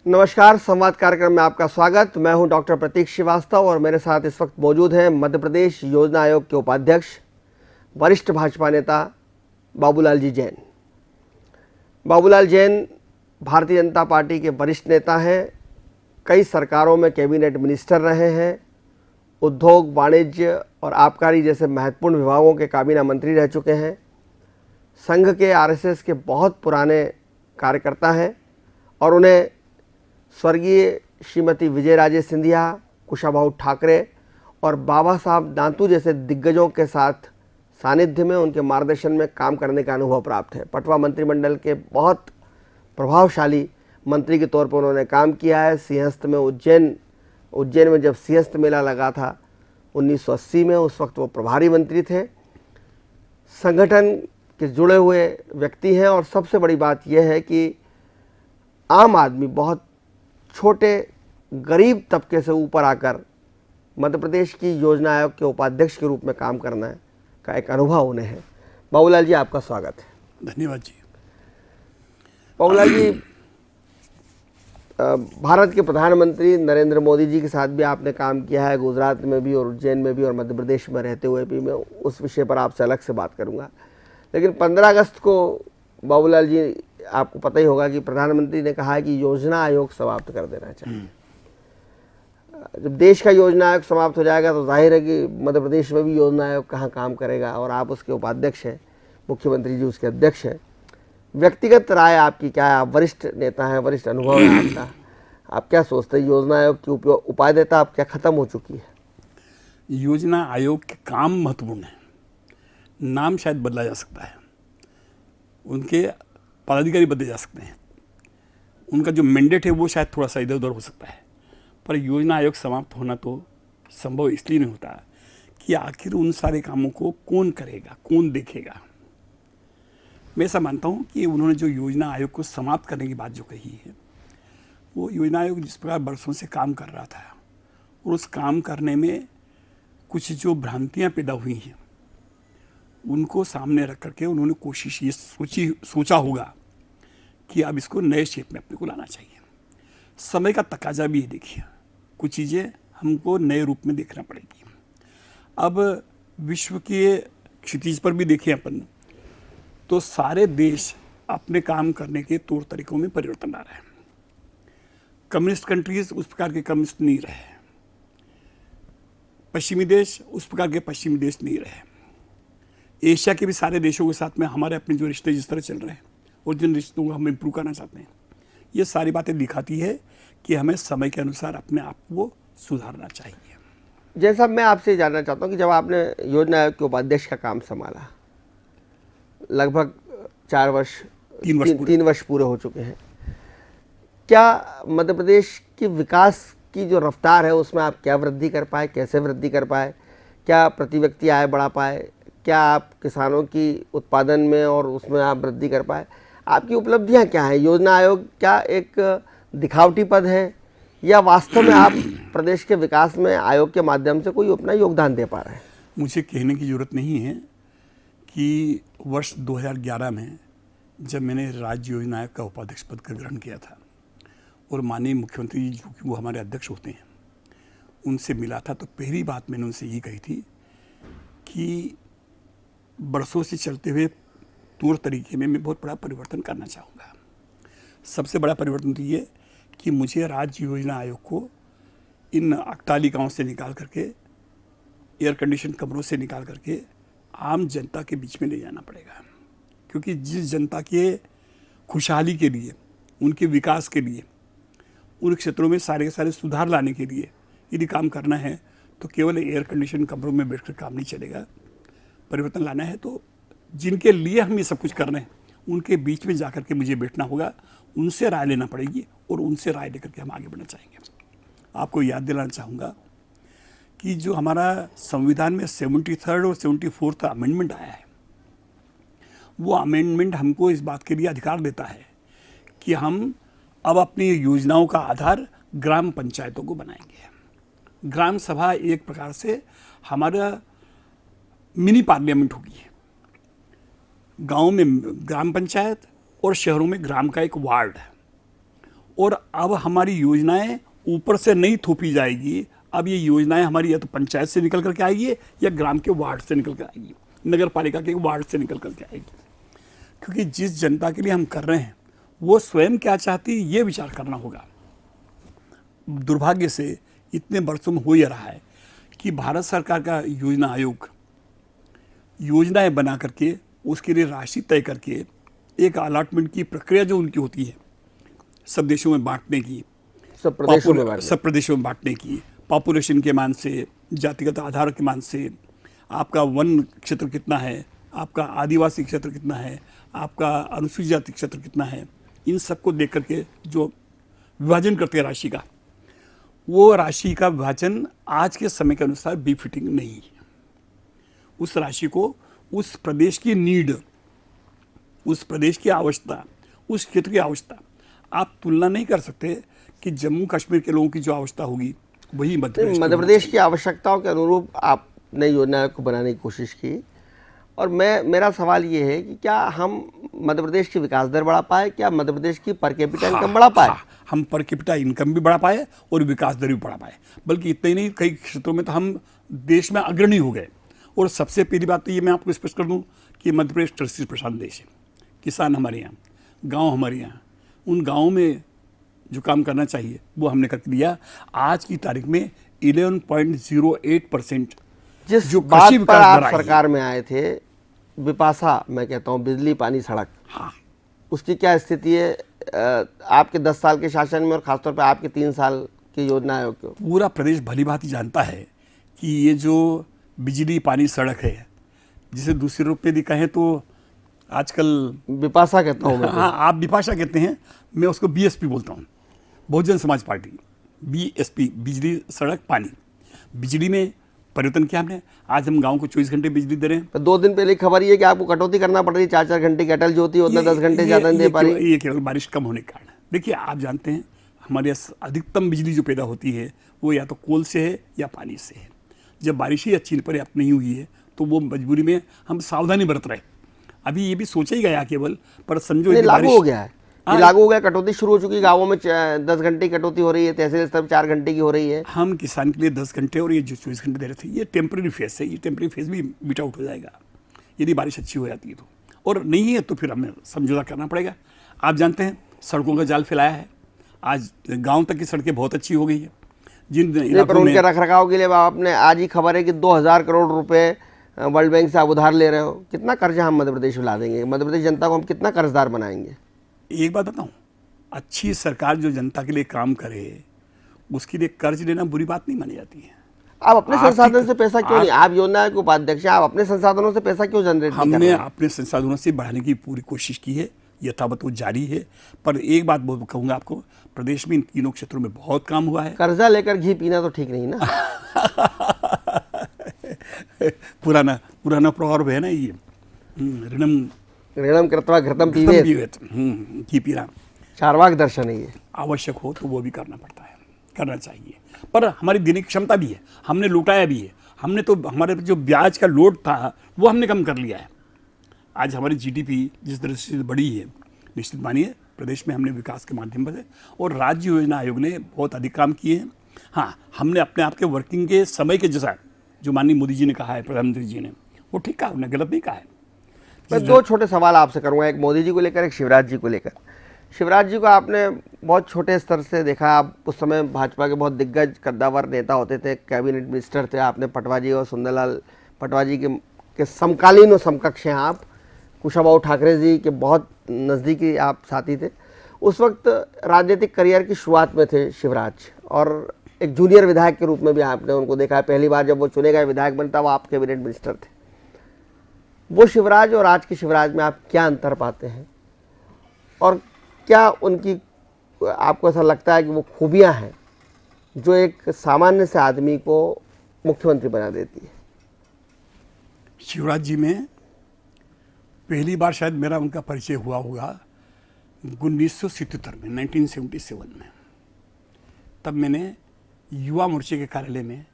नमस्कार, संवाद कार्यक्रम में आपका स्वागत। मैं हूं डॉक्टर प्रतीक श्रीवास्तव और मेरे साथ इस वक्त मौजूद हैं मध्य प्रदेश योजना आयोग के उपाध्यक्ष वरिष्ठ भाजपा नेता बाबूलाल जी जैन। बाबूलाल जैन भारतीय जनता पार्टी के वरिष्ठ नेता हैं, कई सरकारों में कैबिनेट मिनिस्टर रहे हैं, उद्योग, वाणिज्य और आबकारी जैसे महत्वपूर्ण विभागों के काबीना मंत्री रह चुके हैं, संघ के आरएसएस के बहुत पुराने कार्यकर्ता हैं और उन्हें स्वर्गीय श्रीमती विजयराजे सिंधिया, कुशाभाऊ ठाकरे और बाबा साहब दांतू जैसे दिग्गजों के साथ सानिध्य में उनके मार्गदर्शन में काम करने का अनुभव प्राप्त है। पटवा मंत्रिमंडल के बहुत प्रभावशाली मंत्री के तौर पर उन्होंने काम किया है। सिंहस्थ में उज्जैन में जब सिंहस्थ मेला लगा था 1980 में, उस वक्त वो प्रभारी मंत्री थे। संगठन के जुड़े हुए व्यक्ति हैं और सबसे बड़ी बात यह है कि आम आदमी, बहुत छोटे गरीब तबके से ऊपर आकर मध्य प्रदेश की योजना आयोग के उपाध्यक्ष के रूप में काम करना का एक अनुभव उन्हें है। बाबूलाल जी, आपका स्वागत है। धन्यवाद जी। बाबूलाल जी, भारत के प्रधानमंत्री नरेंद्र मोदी जी के साथ भी आपने काम किया है, गुजरात में भी और उज्जैन में भी और मध्य प्रदेश में रहते हुए भी। मैं उस विषय पर आपसे अलग से बात करूंगा, लेकिन 15 अगस्त को बाबूलाल जी, आपको पता ही होगा कि प्रधानमंत्री ने कहा है कि योजना आयोग समाप्त कर देना चाहिए। जब देश का योजना आयोग समाप्त हो जाएगा तो जाहिर है कि मध्य प्रदेश में भी योजना आयोग कहाँ काम करेगा, और आप उसके उपाध्यक्ष हैं, मुख्यमंत्री जी उसके अध्यक्ष हैं। व्यक्तिगत राय आपकी क्या है? आप वरिष्ठ नेता हैं, वरिष्ठ अनुभव है आपका, आप क्या सोचते हैं? योजना आयोग की उपाध्यता अब क्या खत्म हो चुकी है? योजना आयोग के काम महत्वपूर्ण है, नाम शायद बदला जा सकता है, उनके पदाधिकारी बदले जा सकते हैं, उनका जो मैंडेट है वो शायद थोड़ा सा इधर उधर हो सकता है, पर योजना आयोग समाप्त होना तो संभव इसलिए नहीं होता कि आखिर उन सारे कामों को कौन करेगा, कौन देखेगा। मैं ऐसा मानता हूँ कि उन्होंने जो योजना आयोग को समाप्त करने की बात जो कही है, वो योजना आयोग जिस प्रकार बरसों से काम कर रहा था और उस काम करने में कुछ जो भ्रांतियाँ पैदा हुई हैं उनको सामने रख करके उन्होंने कोशिश ये सोचा होगा कि अब इसको नए शेप में अपने को लाना चाहिए। समय का तकाजा भी है, देखिए कुछ चीज़ें हमको नए रूप में देखना पड़ेगी। अब विश्व के क्षितिज पर भी देखें अपन तो सारे देश अपने काम करने के तौर तरीकों में परिवर्तन ला रहे हैं। कम्युनिस्ट कंट्रीज उस प्रकार के कम्युनिस्ट नहीं रहे, पश्चिमी देश उस प्रकार के पश्चिमी देश नहीं रहे। एशिया के भी सारे देशों के साथ में हमारे अपने जो रिश्ते जिस तरह चल रहे हैं और जिन रिश्तों को हम इम्प्रूव करना चाहते हैं, ये सारी बातें दिखाती है कि हमें समय के अनुसार अपने आप को सुधारना चाहिए। जैसा मैं आपसे जानना चाहता हूँ कि जब आपने योजना आयोग के उपाध्यक्ष का काम संभाला, लगभग 3 वर्ष पूरे हो चुके हैं, क्या मध्य प्रदेश की विकास की जो रफ्तार है उसमें आप क्या वृद्धि कर पाए, कैसे वृद्धि कर पाए? क्या प्रति व्यक्ति आय बढ़ा पाए? क्या आप किसानों की उत्पादन में और उसमें आप वृद्धि कर पाए? आपकी उपलब्धियां क्या हैं? योजना आयोग क्या एक दिखावटी पद है या वास्तव में आप प्रदेश के विकास में आयोग के माध्यम से कोई अपना योगदान दे पा रहे हैं? मुझे कहने की ज़रूरत नहीं है कि वर्ष 2011 में जब मैंने राज्य योजना आयोग का उपाध्यक्ष पद का ग्रहण किया था और माननीय मुख्यमंत्री जी, जो कि वो हमारे अध्यक्ष होते हैं, उनसे मिला था, तो पहली बात मैंने उनसे ये कही थी कि बरसों से चलते हुए तौर तरीके में मैं बहुत बड़ा परिवर्तन करना चाहूँगा। सबसे बड़ा परिवर्तन तो ये कि मुझे राज्य योजना आयोग को इन अट्टालिकाओं से निकाल करके, एयर कंडीशन कमरों से निकाल करके आम जनता के बीच में ले जाना पड़ेगा, क्योंकि जिस जनता के खुशहाली के लिए, उनके विकास के लिए, उन क्षेत्रों में सारे के सारे सुधार लाने के लिए यदि काम करना है तो केवल एयर कंडीशन कमरों में बैठकर काम नहीं चलेगा। परिवर्तन लाना है तो जिनके लिए हम ये सब कुछ कर रहे हैं उनके बीच में जाकर के मुझे बैठना होगा, उनसे राय लेना पड़ेगी और उनसे राय लेकर के हम आगे बढ़ना चाहेंगे। आपको याद दिलाना चाहूँगा कि जो हमारा संविधान में 73rd और 74th अमेंडमेंट आया है, वो अमेंडमेंट हमको इस बात के लिए अधिकार देता है कि हम अब अपनी योजनाओं का आधार ग्राम पंचायतों को बनाएंगे। ग्राम सभा एक प्रकार से हमारा मिनी पार्लियामेंट होगी। गांव में ग्राम पंचायत और शहरों में ग्राम का एक वार्ड है, और अब हमारी योजनाएं ऊपर से नहीं थोपी जाएगी। अब ये योजनाएं हमारी या तो पंचायत से निकल करके आएगी या ग्राम के वार्ड से निकल कर आएगी, नगर पालिका के वार्ड से निकल करके आएगी। क्योंकि जिस जनता के लिए हम कर रहे हैं वो स्वयं क्या चाहती है ये विचार करना होगा। दुर्भाग्य से इतने वर्षों में हो ही रहा है कि भारत सरकार का योजना आयोग योजनाएं बना करके उसके लिए राशि तय करके एक अलॉटमेंट की प्रक्रिया जो उनकी होती है सब देशों में बांटने की, सब प्रदेशों में बांटने की, पॉपुलेशन के मान से, जातिगत आधार के मान से, आपका वन क्षेत्र कितना है, आपका आदिवासी क्षेत्र कितना है, आपका अनुसूचित जाति क्षेत्र कितना है, इन सबको देख करके जो विभाजन करते हैं राशि का, वो राशि का विभाजन आज के समय के अनुसार बिफिटिंग नहीं है। उस राशि को उस प्रदेश की नीड, उस प्रदेश की आवश्यकता, उस क्षेत्र की आवश्यकता, आप तुलना नहीं कर सकते कि जम्मू कश्मीर के लोगों की जो आवश्यकता होगी वही मध्य प्रदेश की आवश्यकताओं के अनुरूप आपने योजना को बनाने की कोशिश की। और मेरा सवाल ये है कि क्या हम मध्य प्रदेश की विकास दर बढ़ा पाए, क्या मध्य प्रदेश की पर कैपिटा इनकम बढ़ा पाए? हम पर कैपिटा इनकम भी बढ़ा पाए और विकास दर भी बढ़ा पाए। बल्कि इतना ही नहीं, कई क्षेत्रों में तो हम देश में अग्रणी हो गए। और सबसे पहली बात तो ये मैं आपको स्पष्ट कर दूं कि मध्य प्रदेश कृषि प्रधान देश है। किसान हमारे यहाँ, गांव हमारे यहाँ, उन गांवों में जो काम करना चाहिए वो हमने कर दिया। आज की तारीख में 11.08% जिस जो बात कृषि पर विकास आप दर आई है, सरकार में आए थे, बिपाशा मैं कहता हूँ, बिजली पानी सड़क, हाँ, उसकी क्या स्थिति है आपके 10 साल के शासन में और खासतौर पर आपके 3 साल की योजना आयोग को? पूरा प्रदेश भली भांति जानता है कि ये जो बिजली पानी सड़क है, जिसे दूसरे रूप में कहें तो आजकल बिपाशा कहता हूँ मैं तो। हाँ, आप बिपाशा कहते हैं, मैं उसको बीएसपी बोलता हूँ, बहुजन समाज पार्टी। बीएसपी, बिजली सड़क पानी। बिजली में परिवर्तन किया हमने। आज हम गांव को 24 घंटे बिजली दे रहे हैं। तो 2 दिन पहले खबर ये कि आपको कटौती करना पड़ रही है, 4-4 घंटे की अटल ज्योति उतना 10 घंटे ज़्यादा नहीं दे पा रही। ये केवल बारिश कम होने के कारण। देखिए, आप जानते हैं हमारे यहाँ अधिकतम बिजली जो पैदा होती है वो या तो कोल से है या पानी से है। जब बारिश ही अच्छी पर्याप्त नहीं हुई है तो वो मजबूरी में हम सावधानी बरत रहे। अभी ये भी सोचा ही गया केवल, पर समझो लागू हो गया है, ये लागू हो गया, कटौती शुरू हो चुकी है। गाँवों में 10 घंटे की कटौती हो रही है, तहसील स्तर पर 4 घंटे की हो रही है। हम किसान के लिए 10 घंटे और ये जो 24 घंटे दे रहे थे, ये टेम्प्रेरी फेज है। ये टेम्प्रेरी फेज भी बीट आउट हो जाएगा यदि बारिश अच्छी हो जाती है तो, और नहीं है तो फिर हमें समझौता करना पड़ेगा। आप जानते हैं सड़कों का जाल फैलाया है, आज गाँव तक की सड़कें बहुत अच्छी हो गई है। जिन पर उनके रखरखाव के लिए आपने, आज ही खबर है कि 2000 करोड़ रुपए वर्ल्ड बैंक से आप उधार ले रहे हो। कितना कर्जा हम मध्य प्रदेश में ला देंगे? मध्य प्रदेश जनता को हम कितना कर्जदार बनाएंगे? एक बात बताऊं, अच्छी सरकार जो जनता के लिए काम करे उसके लिए कर्ज लेना बुरी बात नहीं मानी जाती है। आप अपने संसाधन से पैसा क्यों नहीं, आप योजना के उपाध्यक्ष हैं, आप अपने संसाधनों से पैसा क्यों जनरेट नहीं कर रहे हैं? हमने अपने संसाधनों से बढ़ाने की पूरी कोशिश की है, यथावत वो जारी है। पर एक बात कहूंगा आपको, प्रदेश में इन तीनों क्षेत्रों में बहुत काम हुआ है। कर्जा लेकर घी पीना तो ठीक नहीं ना। पुराना प्रॉवर्ब है ना ये, ऋणम कृत्वा घृतम पीबेत, घी पीना चार्वाक दर्शन है। ये आवश्यक हो तो वो भी करना पड़ता है, करना चाहिए। पर हमारी देने की क्षमता भी है, हमने लौटाया भी है। हमने तो हमारे जो ब्याज का लोड था वो हमने कम कर लिया है। आज हमारी जीडीपी जिस तरह से बढ़ी है, निश्चित मानिए प्रदेश में हमने विकास के माध्यम से, और राज्य योजना आयोग ने बहुत अधिक काम किए हैं। हाँ, हमने अपने आप के वर्किंग के समय के जैसा जो माननीय मोदी जी ने कहा है, प्रधानमंत्री जी ने, वो ठीक कहा, उन्होंने गलत नहीं कहा है। मैं 2 छोटे सवाल आपसे करूंगा, एक मोदी जी को लेकर, एक शिवराज जी को लेकर। शिवराज जी को आपने बहुत छोटे स्तर से देखा, आप उस समय भाजपा के बहुत दिग्गज कद्दावर नेता होते थे, कैबिनेट मिनिस्टर थे। आपने पटवा जी और सुंदरलाल पटवा जी के समकालीन और समकक्ष हैं आप। कुशाभाऊ ठाकरे जी के बहुत नज़दीकी आप साथी थे। उस वक्त राजनीतिक करियर की शुरुआत में थे शिवराज, और एक जूनियर विधायक के रूप में भी आपने उनको देखा है। पहली बार जब वो चुने गए विधायक बनता, वो आप कैबिनेट मिनिस्टर थे। वो शिवराज और आज के शिवराज में आप क्या अंतर पाते हैं, और क्या उनकी आपको ऐसा लगता है कि वो खूबियां हैं जो एक सामान्य से आदमी को मुख्यमंत्री बना देती है? शिवराज जी में पहली बार शायद मेरा उनका परिचय हुआ होगा 1977 में, 1977 में। तब मैंने युवा मोर्चे के कार्यालय में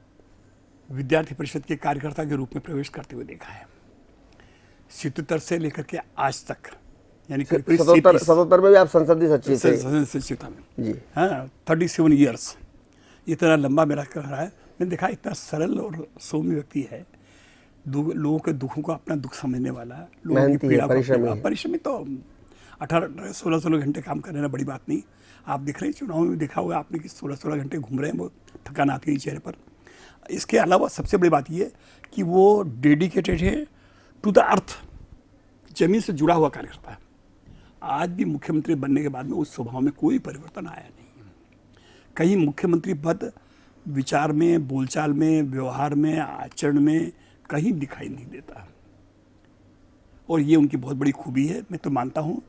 विद्यार्थी परिषद के कार्यकर्ता के रूप में प्रवेश करते हुए देखा है। 77 से लेकर के आज तक यानी 77 में भी आप संसदीय सचिव थे। सचिव था मैं जी। हाँ, 37 ईयर्स, इतना लंबा मेरा कर रहा है। मैंने देखा इतना सरल और सौम्य व्यक्ति है, लोगों के दुखों को अपना दुख समझने वाला, लोगों की मेहनती है, पीड़ा को परिश्रमी है। परिश्रमी। तो 18-16 घंटे काम करने में बड़ी बात नहीं। आप देख रहे हैं चुनाव में देखा होगा आपने कि 16 घंटे घूम रहे हैं, वो थकान आती है चेहरे पर। इसके अलावा सबसे बड़ी बात ये कि वो डेडिकेटेड है टू द अर्थ, जमीन से जुड़ा हुआ कार्यकर्ता है। आज भी मुख्यमंत्री बनने के बाद में उस स्वभाव में कोई परिवर्तन आया नहीं। कहीं मुख्यमंत्री पद विचार में, बोलचाल में, व्यवहार में, आचरण में कहीं दिखाई नहीं देता, और ये उनकी बहुत बड़ी खूबी है। मैं तो मानता हूँ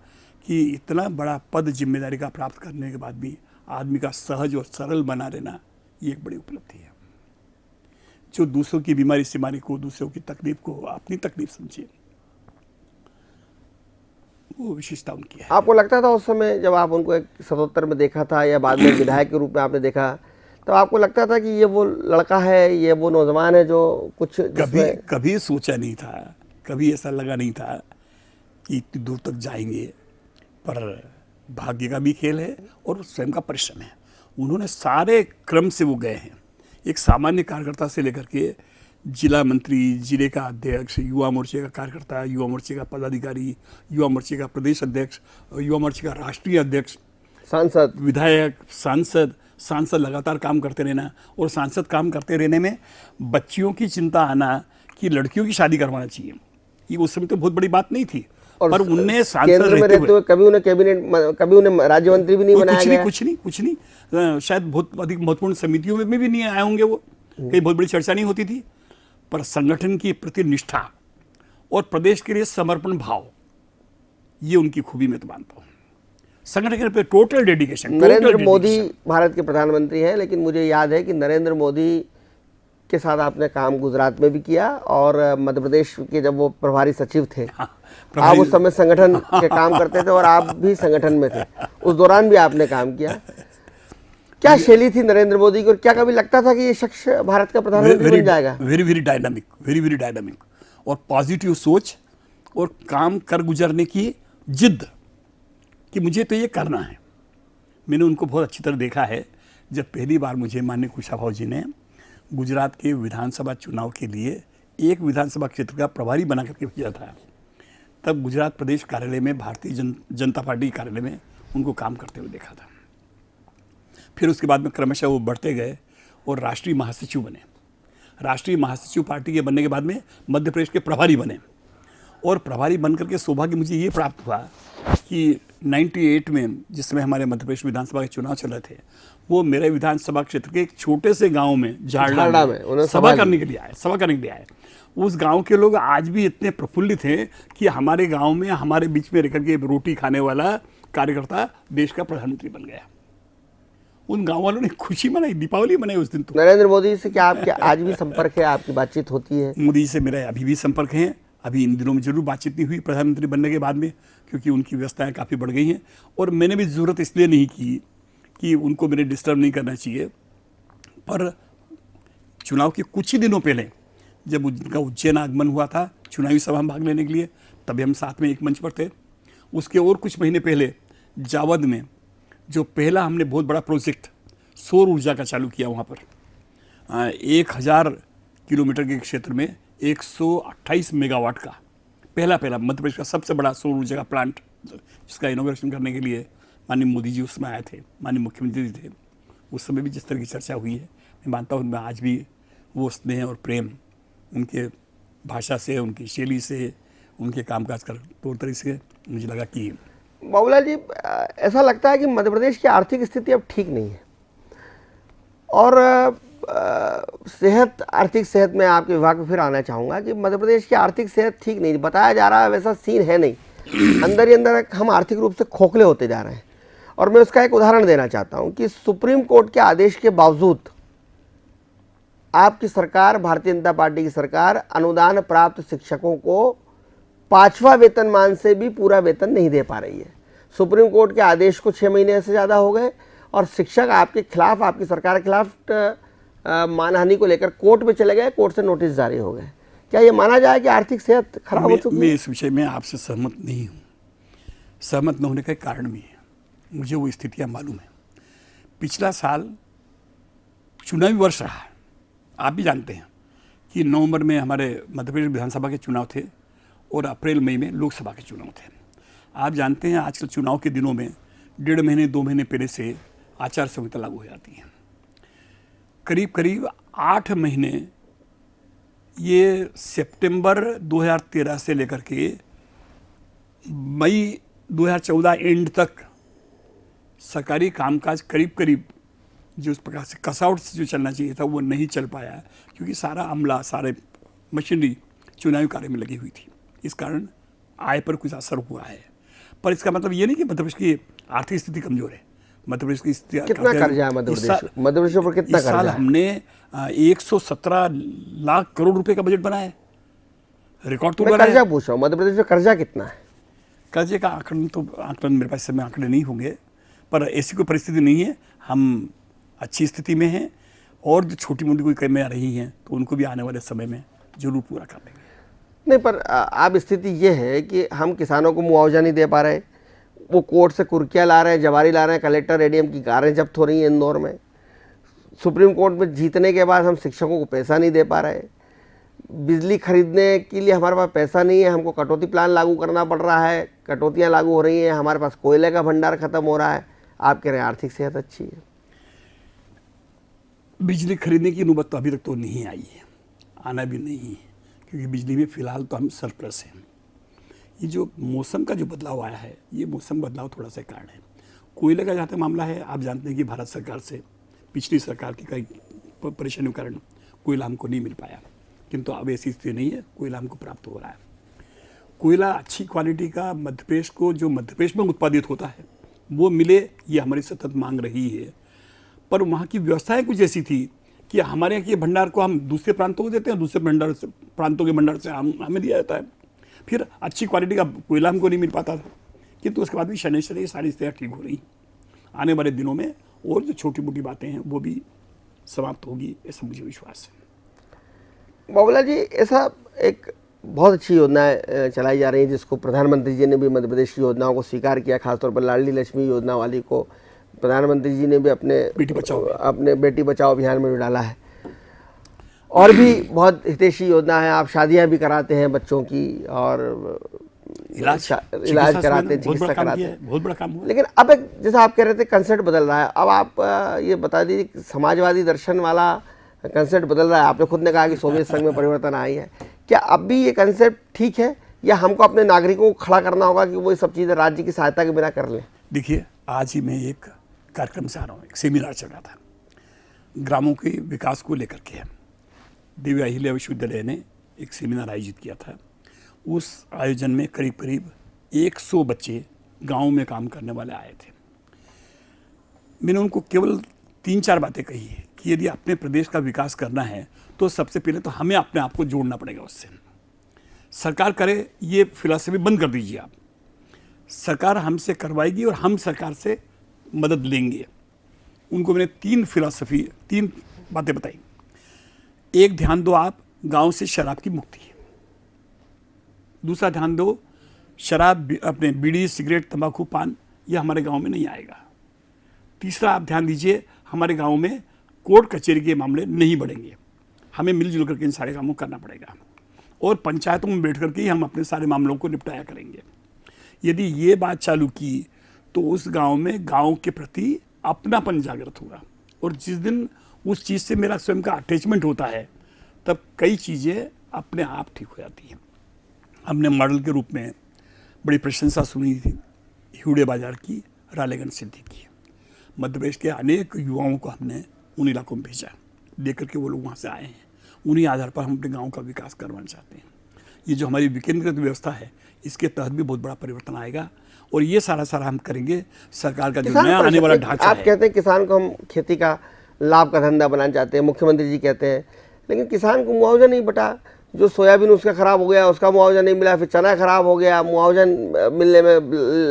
कि इतना बड़ा पद जिम्मेदारी का प्राप्त करने के बाद भी आदमी का सहज और सरल बना रहना, ये एक बड़ी उपलब्धि है। जो दूसरों की बीमारी सीमारी को, दूसरों की तकलीफ को अपनी तकलीफ समझे, वो विशेषता उनकी है। आपको लगता था उस समय जब आप उनको 77 में देखा था या बाद में विधायक के रूप में आपने देखा, तो आपको लगता था कि ये वो लड़का है, ये वो नौजवान है जो कुछ कभी सोचा नहीं था, कभी ऐसा लगा नहीं था कि इतनी दूर तक जाएंगे। पर भाग्य का भी खेल है और स्वयं का परिश्रम है। उन्होंने सारे क्रम से वो गए हैं, एक सामान्य कार्यकर्ता से लेकर के जिला मंत्री, जिले का अध्यक्ष, युवा मोर्चे का कार्यकर्ता, युवा मोर्चे का पदाधिकारी, युवा मोर्चे का प्रदेश अध्यक्ष, युवा मोर्चे का राष्ट्रीय अध्यक्ष, सांसद, विधायक, सांसद लगातार काम करते रहना। और सांसद काम करते रहने में बच्चियों की चिंता आना कि लड़कियों की शादी करवाना चाहिए, ये उस समय तो बहुत बड़ी बात नहीं थी। पर उनने सांसद रहते हुए कभी उन्हें कैबिनेट, कभी उन्हें राज्य मंत्री भी नहीं बनाया गया। कुछ नहीं, शायद बहुत अधिक महत्वपूर्ण समितियों में भी नहीं आए होंगे वो, कहीं बहुत बड़ी चर्चा नहीं होती थी। पर संगठन की प्रति निष्ठा और प्रदेश के लिए समर्पण भाव, ये उनकी खूबी मैं तो मानता हूँ। संगठन पे टोटल डेडिकेशन। नरेंद्र मोदी भारत के प्रधानमंत्री हैं, लेकिन मुझे याद है कि नरेंद्र मोदी के साथ आपने काम गुजरात में भी किया, और मध्य प्रदेश के जब वो प्रभारी सचिव थे, आप उस समय संगठन के काम करते थे और आप भी संगठन में थे, उस दौरान भी आपने काम किया। क्या शैली थी नरेंद्र मोदी की, और क्या कभी लगता था कि ये शख्स भारत का प्रधानमंत्री बन जाएगा? वेरी डायनामिक और पॉजिटिव सोच और काम कर गुजरने की जिद कि मुझे तो ये करना है। मैंने उनको बहुत अच्छी तरह देखा है। जब पहली बार मुझे माननीय कुशाभाऊ जी ने गुजरात के विधानसभा चुनाव के लिए एक विधानसभा क्षेत्र का प्रभारी बना करके भेजा था, तब गुजरात प्रदेश कार्यालय में, भारतीय जनता पार्टी कार्यालय में उनको काम करते हुए देखा था। फिर उसके बाद में क्रमशः वो बढ़ते गए और राष्ट्रीय महासचिव बने। राष्ट्रीय महासचिव पार्टी के बनने के बाद में मध्य प्रदेश के प्रभारी बने, और प्रभारी बनकर के सौभाग्य मुझे ये प्राप्त हुआ कि 98 में जिस समय हमारे मध्य प्रदेश विधानसभा के चुनाव चल रहे थे, वो मेरे विधानसभा क्षेत्र के एक छोटे से गांव में, झारड़ा में सभा करने के लिए आए। उस गांव के लोग आज भी इतने प्रफुल्लित हैं कि हमारे गांव में, हमारे बीच में रहकर के रोटी खाने वाला कार्यकर्ता देश का प्रधानमंत्री बन गया। उन गांव वालों ने खुशी मनाई, दीपावली मनाई उस दिन। तो नरेंद्र मोदी से क्या आपके आज भी संपर्क है, आपकी बातचीत होती है? मोदी से मेरा अभी भी संपर्क है। अभी इन दिनों में जरूर बातचीत नहीं हुई प्रधानमंत्री बनने के बाद में, क्योंकि उनकी व्यवस्थाएं काफ़ी बढ़ गई हैं, और मैंने भी ज़रूरत इसलिए नहीं की कि उनको मैंने डिस्टर्ब नहीं करना चाहिए। पर चुनाव के कुछ ही दिनों पहले जब उनका उज्जैन आगमन हुआ था चुनावी सभा में भाग लेने के लिए, तभी हम साथ में एक मंच पर थे। उसके और कुछ महीने पहले जावद में जो पहला हमने बहुत बड़ा प्रोजेक्ट सौर ऊर्जा का चालू किया, वहाँ पर 1000 किलोमीटर के क्षेत्र में 128 मेगावाट का पहला मध्य प्रदेश का सबसे बड़ा सौर ऊर्जा का प्लांट, जिसका इनोग्रेशन करने के लिए माननीय मोदी जी उसमें आए थे, माननीय मुख्यमंत्री जी थे। उस समय भी जिस तरह की चर्चा हुई है, मैं मानता हूँ उनमें आज भी वो स्नेह और प्रेम उनके भाषा से, उनकी शैली से, उनके कामकाज कर तौर तरीके से मुझे लगा कि बाबूलाल जी, ऐसा लगता है कि मध्य प्रदेश की आर्थिक स्थिति अब ठीक नहीं है, और आर्थिक सेहत में आपके विभाग में फिर आना चाहूँगा कि मध्य प्रदेश की आर्थिक सेहत ठीक नहीं, बताया जा रहा है वैसा सीन है नहीं, अंदर ही अंदर हम आर्थिक रूप से खोखले होते जा रहे हैं। और मैं उसका एक उदाहरण देना चाहता हूँ कि सुप्रीम कोर्ट के आदेश के बावजूद आपकी सरकार, भारतीय जनता पार्टी की सरकार, अनुदान प्राप्त शिक्षकों को 5वां वेतनमान से भी पूरा वेतन नहीं दे पा रही है। सुप्रीम कोर्ट के आदेश को 6 महीने से ज़्यादा हो गए, और शिक्षक आपके खिलाफ, आपकी सरकार के खिलाफ मानहानि को लेकर कोर्ट में चले गए, कोर्ट से नोटिस जारी हो गए। क्या ये माना जाए कि आर्थिक सेहत खराब हो चुकी है? मैं इस विषय में आपसे सहमत नहीं हूँ। सहमत न होने का एक कारण भी है। मुझे वो स्थितियाँ मालूम है। पिछला साल चुनावी वर्ष रहा, आप भी जानते हैं कि नवंबर में हमारे मध्य प्रदेश विधानसभा के चुनाव थे और अप्रैल मई में लोकसभा के चुनाव थे। आप जानते हैं आजकल चुनाव के दिनों में 1.5 महीने 2 महीने पहले से आचार संहिता लागू हो जाती है। करीब करीब 8 महीने ये सितंबर 2013 से लेकर के मई 2014 एंड तक सरकारी कामकाज करीब करीब जो उस प्रकार से कसआउट से जो चलना चाहिए था वो नहीं चल पाया, क्योंकि सारा अमला, सारे मशीनरी चुनावी कार्य में लगी हुई थी। इस कारण आय पर कुछ असर हुआ है, पर इसका मतलब ये नहीं कि मध्य प्रदेश की आर्थिक स्थिति कमजोर है। मध्य प्रदेश की स्थिति कितना कर्जा है मध्य प्रदेश पर? कितना इस साल हमने 117 लाख करोड़ रुपए का बजट बनाया है, रिकॉर्ड तो बनाया। कर्जा पूछ रहा हूँ, मध्य प्रदेश में कर्जा कितना है? कर्जे का आंकलन मेरे पास समय आंकड़े नहीं होंगे, पर ऐसी कोई परिस्थिति नहीं है। हम अच्छी स्थिति में हैं और जो छोटी मोटी कोई कमियां रही हैं तो उनको भी आने वाले समय में जरूर पूरा कर लेंगे। नहीं, पर अब स्थिति ये है कि हम किसानों को मुआवजा नहीं दे पा रहे, वो कोर्ट से कुर्कियाँ ला रहे हैं, जवारी ला रहे हैं, कलेक्टर एडीएम की कारें जब्त हो रही हैं इंदौर में, सुप्रीम कोर्ट में जीतने के बाद हम शिक्षकों को पैसा नहीं दे पा रहे, बिजली खरीदने के लिए हमारे पास पैसा नहीं है, हमको कटौती प्लान लागू करना पड़ रहा है, कटौतियाँ लागू हो रही हैं, हमारे पास कोयले का भंडार खत्म हो रहा है। आप कह रहे हैं आर्थिक सेहत अच्छी है। बिजली खरीदने की नौबत तो अभी तक तो नहीं आई है, आना भी नहीं है, क्योंकि बिजली में फिलहाल तो हम सरप्लस हैं। ये जो मौसम का जो बदलाव आया है, ये मौसम बदलाव थोड़ा सा कारण है। कोयले का जहाँ तक मामला है, आप जानते हैं कि भारत सरकार से पिछली सरकार की कई परेशानियों के कारण कोयला हमको नहीं मिल पाया, किंतु अब ऐसी स्थिति नहीं है, कोयला हमको प्राप्त हो रहा है। कोयला अच्छी क्वालिटी का मध्य प्रदेश को, जो मध्य प्रदेश में उत्पादित होता है, वो मिले, ये हमारी सतत मांग रही है। पर वहाँ की व्यवस्थाएं कुछ ऐसी थी कि हमारे यहाँ के भंडार को हम दूसरे प्रांतों को देते हैं, दूसरे प्रांतों के भंडार से हमें दिया जाता है, फिर अच्छी क्वालिटी का कोयला हमको नहीं मिल पाता था। किंतु उसके बाद भी शनि ये सारी स्थितियाँ ठीक हो रही। आने वाले दिनों में और जो छोटी मोटी बातें हैं वो भी समाप्त होगी, ऐसा मुझे विश्वास है। बाबूलाल जी, ऐसा एक बहुत अच्छी योजनाएं चलाई जा रही हैं जिसको प्रधानमंत्री जी ने भी मध्य प्रदेश की योजनाओं को स्वीकार किया, खासतौर पर लाडली लक्ष्मी योजना वाली को प्रधानमंत्री जी ने भी अपने बेटी बचाओ अभियान में डाला है। और भी बहुत हितैषी योजना है, आप शादियां भी कराते हैं बच्चों की और इलाज कराते हैं, चिकित्सा कराते हैं, बहुत बड़ा काम हुआ। लेकिन अब एक जैसा आप कह रहे थे कंसेप्ट बदल रहा है, अब आप ये बता दीजिए, समाजवादी दर्शन वाला कंसेप्ट बदल रहा है। आपने खुद ने कहा कि सोवियत संघ में परिवर्तन आई है, क्या अब भी ये कंसेप्ट ठीक है या हमको अपने नागरिकों को खड़ा करना होगा कि वो सब चीज़ें राज्य की सहायता के बिना कर लें? देखिए, आज ही मैं एक कार्यक्रम से आ रहा हूँ, एक सेमिनार चल रहा था ग्रामों के विकास को लेकर के। देवी अहिल्या विश्वविद्यालय ने एक सेमिनार आयोजित किया था। उस आयोजन में करीब करीब 100 बच्चे गांव में काम करने वाले आए थे। मैंने उनको केवल 3-4 बातें कही है कि यदि अपने प्रदेश का विकास करना है तो सबसे पहले तो हमें अपने आप को जोड़ना पड़ेगा उससे। सरकार करे ये फिलॉसफी बंद कर दीजिए आप, सरकार हमसे करवाएगी और हम सरकार से मदद लेंगे। उनको मैंने 3 बातें बताई। एक, ध्यान दो आप गांव से शराब की मुक्ति। दूसरा, ध्यान दो शराब, अपने बीड़ी, सिगरेट, तंबाकू, पान, ये हमारे गांव में नहीं आएगा। तीसरा, आप ध्यान दीजिए, हमारे गांव में कोर्ट कचहरी के मामले नहीं बढ़ेंगे, हमें मिलजुल करके इन सारे कामों करना पड़ेगा और पंचायतों में बैठ करके ही हम अपने सारे मामलों को निपटाया करेंगे। यदि ये बात चालू की तो उस गांव में गांव के प्रति अपनापन जागृत होगा, और जिस दिन उस चीज़ से मेरा स्वयं का अटैचमेंट होता है तब कई चीज़ें अपने आप ठीक हो जाती हैं। हमने मॉडल के रूप में बड़ी प्रशंसा सुनी थी ह्यूडे बाजार की, रालेगंज सिद्धि की। मध्य प्रदेश के अनेक युवाओं को हमने उन इलाकों में भेजा, देख करके वो लोग वहाँ से आए हैं। उन्हीं आधार पर हम अपने गाँव का विकास करवाना चाहते हैं। ये जो हमारी विकेंद्रीकृत व्यवस्था है, इसके तहत भी बहुत बड़ा परिवर्तन आएगा और ये सारा हम करेंगे। सरकार का जो नया आने वाला ढांचा आप कहते हैं किसान को हम खेती का लाभ का धंधा बनाना चाहते हैं, मुख्यमंत्री जी कहते हैं, लेकिन किसान को मुआवजा नहीं बटा। जो सोयाबीन उसका खराब हो गया उसका मुआवजा नहीं मिला, फिर चना खराब हो गया, मुआवजा मिलने में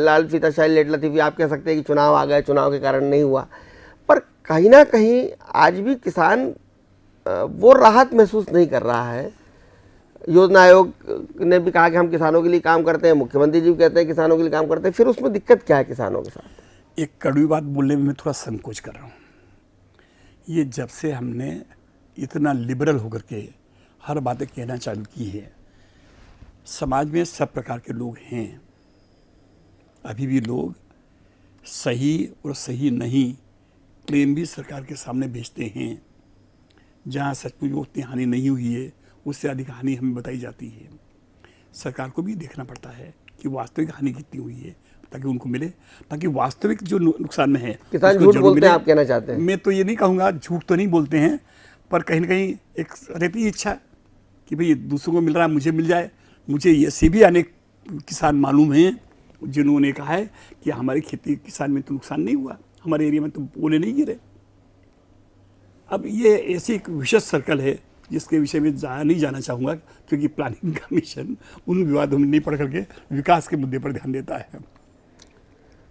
लाल फीताशाही लेट लतीफ़ी। आप कह सकते हैं कि चुनाव आ गए, चुनाव के कारण नहीं हुआ, पर कहीं ना कहीं आज भी किसान वो राहत महसूस नहीं कर रहा है। योजना आयोग ने भी कहा कि हम किसानों के लिए काम करते हैं, मुख्यमंत्री जी भी कहते हैं किसानों के लिए काम करते हैं, फिर उसमें दिक्कत क्या है किसानों के साथ? एक कड़वी बात बोलने में मैं थोड़ा संकोच कर रहा हूँ। ये जब से हमने इतना लिबरल होकर के हर बातें कहना चालू की है, समाज में सब प्रकार के लोग हैं। अभी भी लोग सही और सही नहीं क्लेम भी सरकार के सामने भेजते हैं। जहाँ सचमुच उतनी हानि नहीं हुई है, उससे अधिक हानि हमें बताई जाती है। सरकार को भी देखना पड़ता है कि वास्तविक हानि कितनी हुई है, ताकि उनको मिले, ताकि वास्तविक जो नुकसान में है किसान झूठ बोलते हैं, आप कहना चाहते हैं? मैं तो ये नहीं कहूँगा, झूठ तो नहीं बोलते हैं, पर कहीं ना कहीं एक रहती इच्छा कि भाई दूसरों को मिल रहा है, मुझे मिल जाए। मुझे ऐसे भी अनेक किसान मालूम हैं जिन्होंने कहा है कि हमारी खेती किसान में तो नुकसान नहीं हुआ, हमारे एरिया में तो ओले नहीं गिरे। अब ये ऐसी एक विशेष सर्कल है जिसके विषय में नहीं जाना चाहूँगा, क्योंकि प्लानिंग कमीशन उन विवादों में नहीं पढ़ करके विकास के मुद्दे पर ध्यान देता है।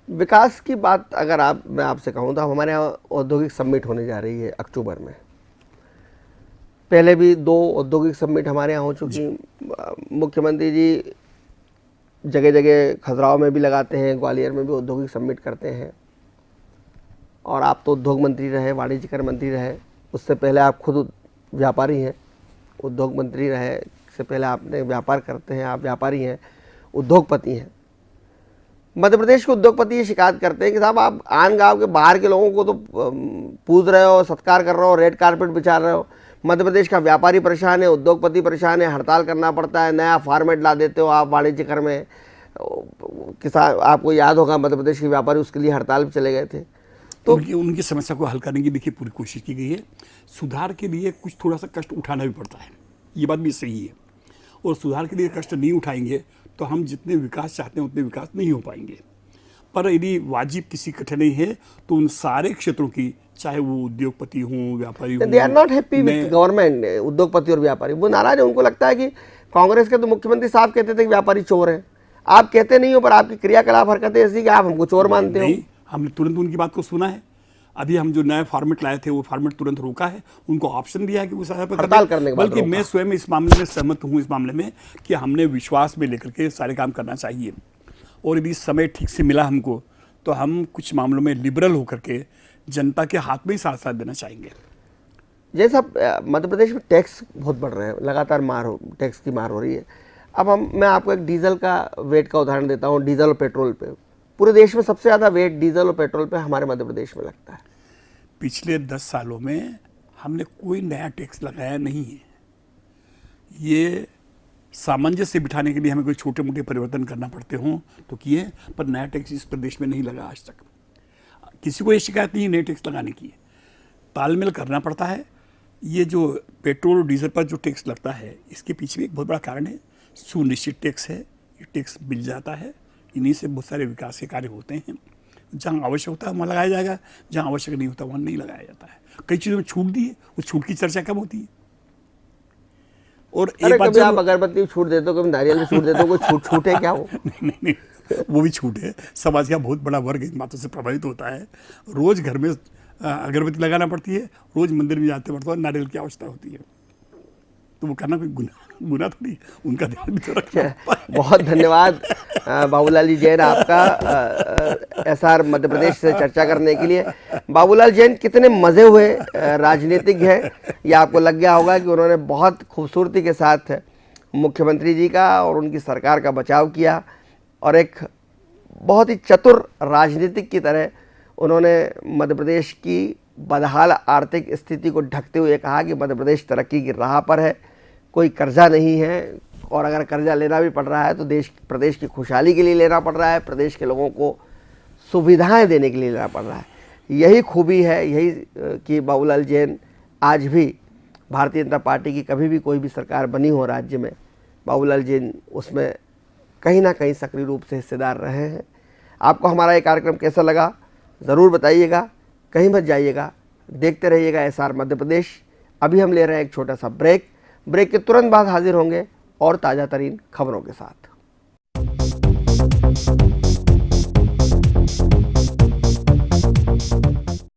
विकास की बात अगर मैं आपसे कहूँ तो हमारे यहाँ औद्योगिक समिट होने जा रही है अक्टूबर में। पहले भी 2 औद्योगिक समिट हमारे यहाँ हो चुकी। मुख्यमंत्री जी जगह जगह खजुराहो में भी लगाते हैं, ग्वालियर में भी औद्योगिक समिट करते हैं। और आप तो उद्योग मंत्री रहे, वाणिज्यकर मंत्री रहे, उससे पहले आप खुद व्यापारी हैं। उद्योग मंत्री रहे से पहले आपने व्यापार करते हैं, आप व्यापारी हैं, उद्योगपति हैं। मध्य प्रदेश के उद्योगपति ये शिकायत करते हैं कि साहब आप आन गांव के बाहर के लोगों को तो पूज रहे हो, सत्कार कर रहे हो, रेड कारपेट बिछा रहे हो। मध्य प्रदेश का व्यापारी परेशान है, उद्योगपति परेशान है, हड़ताल करना पड़ता है, नया फॉर्मेट ला देते हो आप वाणिज्य कर में। किसान, आपको याद होगा मध्य प्रदेश के व्यापारी उसके लिए हड़ताल पर चले गए थे। तो उनकी समस्या को हल करने की देखिए पूरी कोशिश की गई है। सुधार के लिए कुछ थोड़ा सा कष्ट उठाना भी पड़ता है, ये बात भी सही है। और सुधार के लिए कष्ट नहीं उठाएंगे तो हम जितने विकास चाहते हैं उतने विकास नहीं हो पाएंगे। पर यदि वाजिब किसी कठिनाई है तो उन सारे क्षेत्रों की, चाहे वो उद्योगपति हों, व्यापारी हों, they are not happy with government. उद्योगपति और व्यापारी वो नाराज है। उनको लगता है कि कांग्रेस के तो मुख्यमंत्री साहब कहते थे कि व्यापारी चोर हैं। आप कहते नहीं हो, पर आपकी क्रियाकलाप हरकतें ऐसी कि आप हमको चोर मानते हो। हमने तुरंत उनकी बात को सुना है। अभी हम जो नया फॉर्मेट लाए थे वो फॉर्मेट तुरंत रोका है, उनको ऑप्शन दिया है कि वो हड़ताल करने के बाद बल्कि मैं स्वयं इस मामले में सहमत हूँ, इस मामले में कि हमने विश्वास में लेकर के सारे काम करना चाहिए। और यदि समय ठीक से मिला हमको तो हम कुछ मामलों में लिबरल होकर के जनता के हाथ में ही साथ साथ देना चाहेंगे। जैसा मध्य प्रदेश में टैक्स बहुत बढ़ रहे हैं, लगातार टैक्स की मार हो रही है। अब मैं आपको एक डीजल का वेट का उदाहरण देता हूँ। डीजल और पेट्रोल पे पूरे देश में सबसे ज़्यादा वेट डीजल और पेट्रोल पे हमारे मध्य प्रदेश में लगता है। पिछले 10 सालों में हमने कोई नया टैक्स लगाया नहीं है। ये सामंजस्य बिठाने के लिए हमें कोई छोटे मोटे परिवर्तन करना पड़ते हों तो किए, पर नया टैक्स इस प्रदेश में नहीं लगा आज तक। किसी को ये शिकायत नहीं है नए टैक्स लगाने की। तालमेल करना पड़ता है। ये जो पेट्रोल और डीजल पर जो टैक्स लगता है, इसके पीछे भी एक बहुत बड़ा कारण है, सुनिश्चित टैक्स है। ये टैक्स मिल जाता है, इन्हीं से बहुत सारे विकास के कार्य होते हैं। जहाँ आवश्यक होता है वहाँ लगाया जाएगा, जहाँ आवश्यक नहीं होता वहाँ नहीं लगाया जाता है। कई चीज़ों में छूट दी है, उस छूट की चर्चा कब होती है? और एक बात, आप अगरबत्ती छूट देते हो, कभी नारियल में छूट देते हो, कोई छूट है क्या? वो नहीं, वो भी छूट है। समाज का बहुत बड़ा वर्ग इन बातों से प्रभावित होता है। रोज घर में अगरबत्ती लगाना पड़ती है, रोज मंदिर में जाते पड़ता है, नारियल की आवश्यकता होती है। तो वो करना कोई गुनाह थोड़ी, उनका ध्यान भी तो रखना। बहुत धन्यवाद बाबूलाल जी जैन आपका एसआर मध्य प्रदेश से चर्चा करने के लिए। बाबूलाल जैन कितने मजे हुए राजनीतिक हैं, ये आपको लग गया होगा कि उन्होंने बहुत खूबसूरती के साथ मुख्यमंत्री जी का और उनकी सरकार का बचाव किया और एक बहुत ही चतुर राजनीतिक की तरह उन्होंने मध्य प्रदेश की बदहाल आर्थिक स्थिति को ढकते हुए कहा कि मध्य प्रदेश तरक्की की राह पर है, कोई कर्जा नहीं है, और अगर कर्जा लेना भी पड़ रहा है तो प्रदेश की खुशहाली के लिए लेना पड़ रहा है, प्रदेश के लोगों को सुविधाएं देने के लिए लेना पड़ रहा है। यही खूबी है, यही कि बाबूलाल जैन आज भी भारतीय जनता पार्टी की कभी भी कोई भी सरकार बनी हो राज्य में, बाबूलाल जैन उसमें कहीं ना कहीं सक्रिय रूप से हिस्सेदार रहे हैं। आपको हमारा ये कार्यक्रम कैसा लगा ज़रूर बताइएगा, कहीं मत जाइएगा, देखते रहिएगा एसआर मध्य प्रदेश। अभी हम ले रहे हैं एक छोटा सा ब्रेक के तुरंत बाद हाजिर होंगे और ताज़ा तरीन खबरों के साथ।